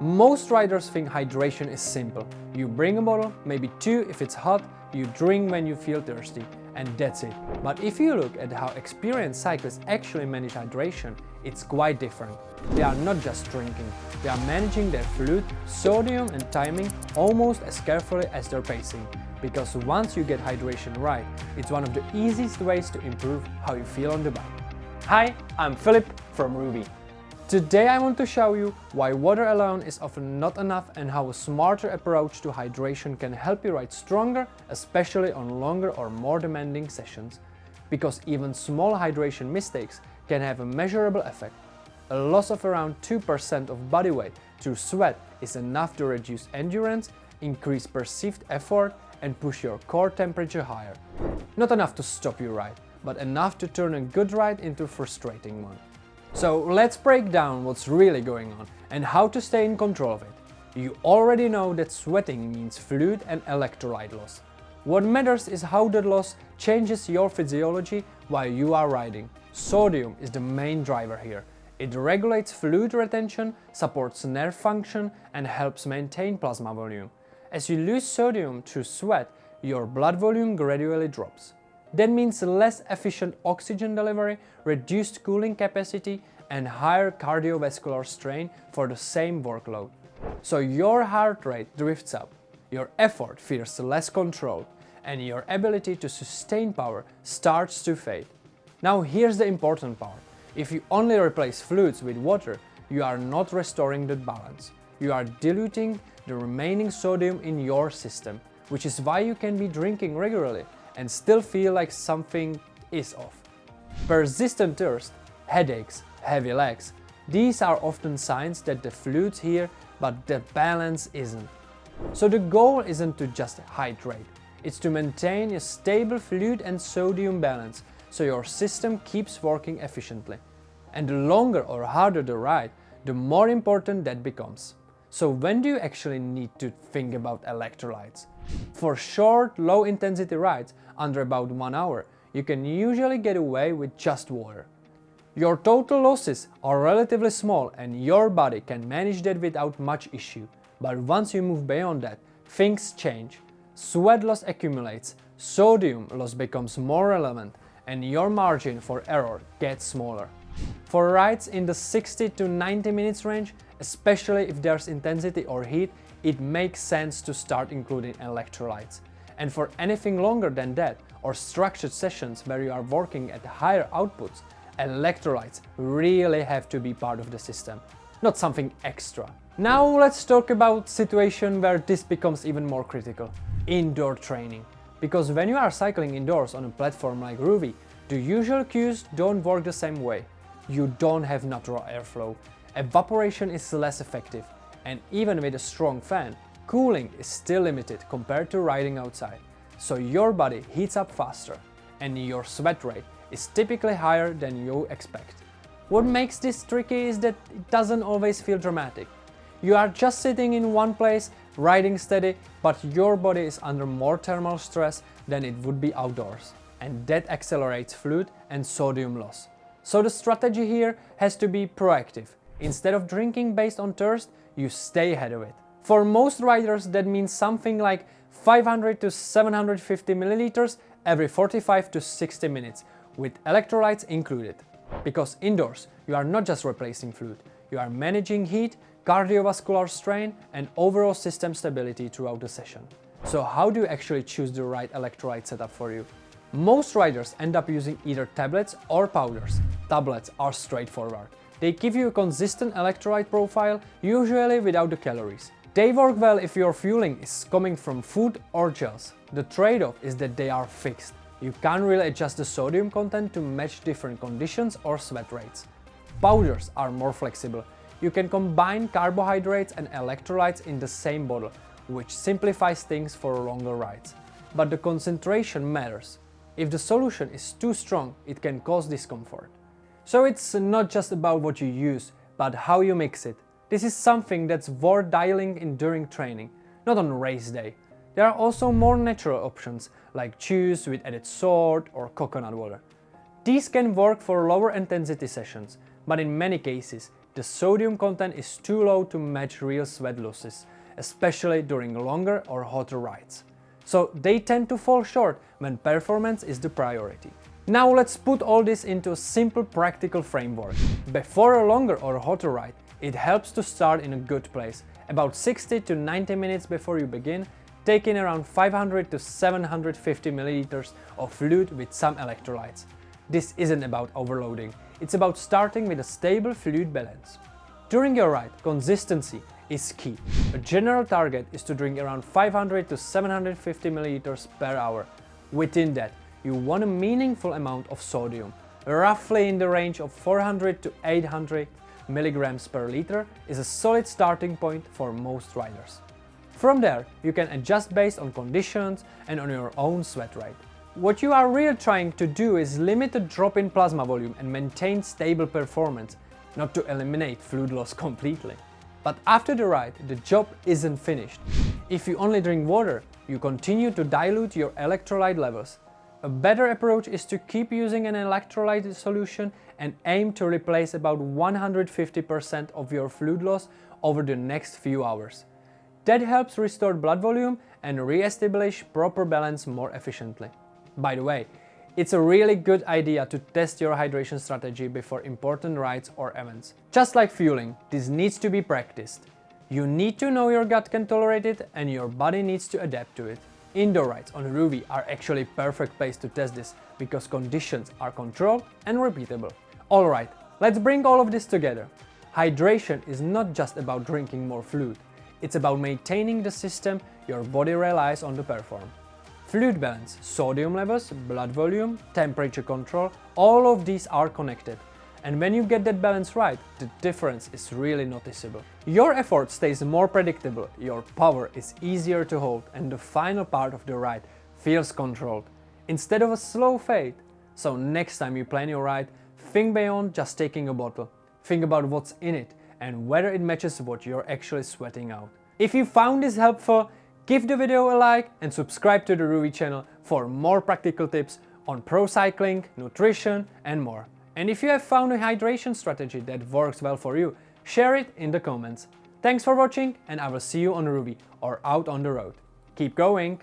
Most riders think hydration is simple. You bring a bottle, maybe two if it's hot, you drink when you feel thirsty, and that's it. But if you look at how experienced cyclists actually manage hydration, it's quite different. They are not just drinking, they are managing their fluid, sodium and timing almost as carefully as their pacing. Because once you get hydration right, it's one of the easiest ways to improve how you feel on the bike. Hi, I'm Filip from ROUVY. Today I want to show you why water alone is often not enough and how a smarter approach to hydration can help you ride stronger, especially on longer or more demanding sessions. Because even small hydration mistakes can have a measurable effect. A loss of around 2% of body weight through sweat is enough to reduce endurance, increase perceived effort and push your core temperature higher. Not enough to stop your ride, but enough to turn a good ride into a frustrating one. So let's break down what's really going on and how to stay in control of it. You already know that sweating means fluid and electrolyte loss. What matters is how that loss changes your physiology while you are riding. Sodium is the main driver here. It regulates fluid retention, supports nerve function and helps maintain plasma volume. As you lose sodium through sweat, your blood volume gradually drops. That means less efficient oxygen delivery, reduced cooling capacity and higher cardiovascular strain for the same workload. So your heart rate drifts up, your effort feels less controlled and your ability to sustain power starts to fade. Now here's the important part. If you only replace fluids with water, you are not restoring the balance. You are diluting the remaining sodium in your system, which is why you can be drinking regularly and still feel like something is off. Persistent thirst, headaches, heavy legs, these are often signs that the fluid's here, but the balance isn't. So the goal isn't to just hydrate, it's to maintain a stable fluid and sodium balance so your system keeps working efficiently. And the longer or harder the ride, the more important that becomes. So when do you actually need to think about electrolytes? For short, low-intensity rides under about 1 hour, you can usually get away with just water. Your total losses are relatively small and your body can manage that without much issue. But once you move beyond that, things change. Sweat loss accumulates, sodium loss becomes more relevant, and your margin for error gets smaller. For rides in the 60 to 90 minutes range, especially if there's intensity or heat, it makes sense to start including electrolytes. And for anything longer than that, or structured sessions where you are working at higher outputs, electrolytes really have to be part of the system, not something extra. Now let's talk about situation where this becomes even more critical: indoor training. Because when you are cycling indoors on a platform like ROUVY, the usual cues don't work the same way. You don't have natural airflow, evaporation is less effective, and even with a strong fan, cooling is still limited compared to riding outside. So your body heats up faster, and your sweat rate is typically higher than you expect. What makes this tricky is that it doesn't always feel dramatic. You are just sitting in one place, riding steady, but your body is under more thermal stress than it would be outdoors. And that accelerates fluid and sodium loss. So the strategy here has to be proactive. Instead of drinking based on thirst, you stay ahead of it. For most riders, that means something like 500 to 750 milliliters every 45 to 60 minutes, with electrolytes included. Because indoors, you are not just replacing fluid, you are managing heat, cardiovascular strain, and overall system stability throughout the session. So how do you actually choose the right electrolyte setup for you? Most riders end up using either tablets or powders. Tablets are straightforward. They give you a consistent electrolyte profile, usually without the calories. They work well if your fueling is coming from food or gels. The trade-off is that they are fixed. You can't really adjust the sodium content to match different conditions or sweat rates. Powders are more flexible. You can combine carbohydrates and electrolytes in the same bottle, which simplifies things for longer rides. But the concentration matters. If the solution is too strong, it can cause discomfort. So it's not just about what you use, but how you mix it. This is something that's worth dialing in during training, not on race day. There are also more natural options, like juice with added salt or coconut water. These can work for lower intensity sessions, but in many cases, the sodium content is too low to match real sweat losses, especially during longer or hotter rides. So they tend to fall short when performance is the priority. Now let's put all this into a simple practical framework. Before a longer or hotter ride, it helps to start in a good place. About 60 to 90 minutes before you begin, take in around 500 to 750 milliliters of fluid with some electrolytes. This isn't about overloading, it's about starting with a stable fluid balance. During your ride, consistency is key. A general target is to drink around 500 to 750 milliliters per hour. Within that, you want a meaningful amount of sodium. Roughly in the range of 400 to 800 milligrams per liter is a solid starting point for most riders. From there, you can adjust based on conditions and on your own sweat rate. What you are really trying to do is limit the drop in plasma volume and maintain stable performance, not to eliminate fluid loss completely. But after the ride, the job isn't finished. If you only drink water, you continue to dilute your electrolyte levels. A better approach is to keep using an electrolyte solution and aim to replace about 150% of your fluid loss over the next few hours. That helps restore blood volume and re-establish proper balance more efficiently. By the way, it's a really good idea to test your hydration strategy before important rides or events. Just like fueling, this needs to be practiced. You need to know your gut can tolerate it and your body needs to adapt to it. Indoor rides on ROUVY are actually perfect place to test this because conditions are controlled and repeatable. Alright, let's bring all of this together. Hydration is not just about drinking more fluid, it's about maintaining the system your body relies on to perform. Fluid balance, sodium levels, blood volume, temperature control, all of these are connected. And when you get that balance right, the difference is really noticeable. Your effort stays more predictable, your power is easier to hold, and the final part of the ride feels controlled, instead of a slow fade. So next time you plan your ride, think beyond just taking a bottle. Think about what's in it and whether it matches what you're actually sweating out. If you found this helpful, give the video a like and subscribe to the ROUVY channel for more practical tips on pro cycling, nutrition and more. And if you have found a hydration strategy that works well for you, share it in the comments. Thanks for watching and I will see you on ROUVY or out on the road. Keep going!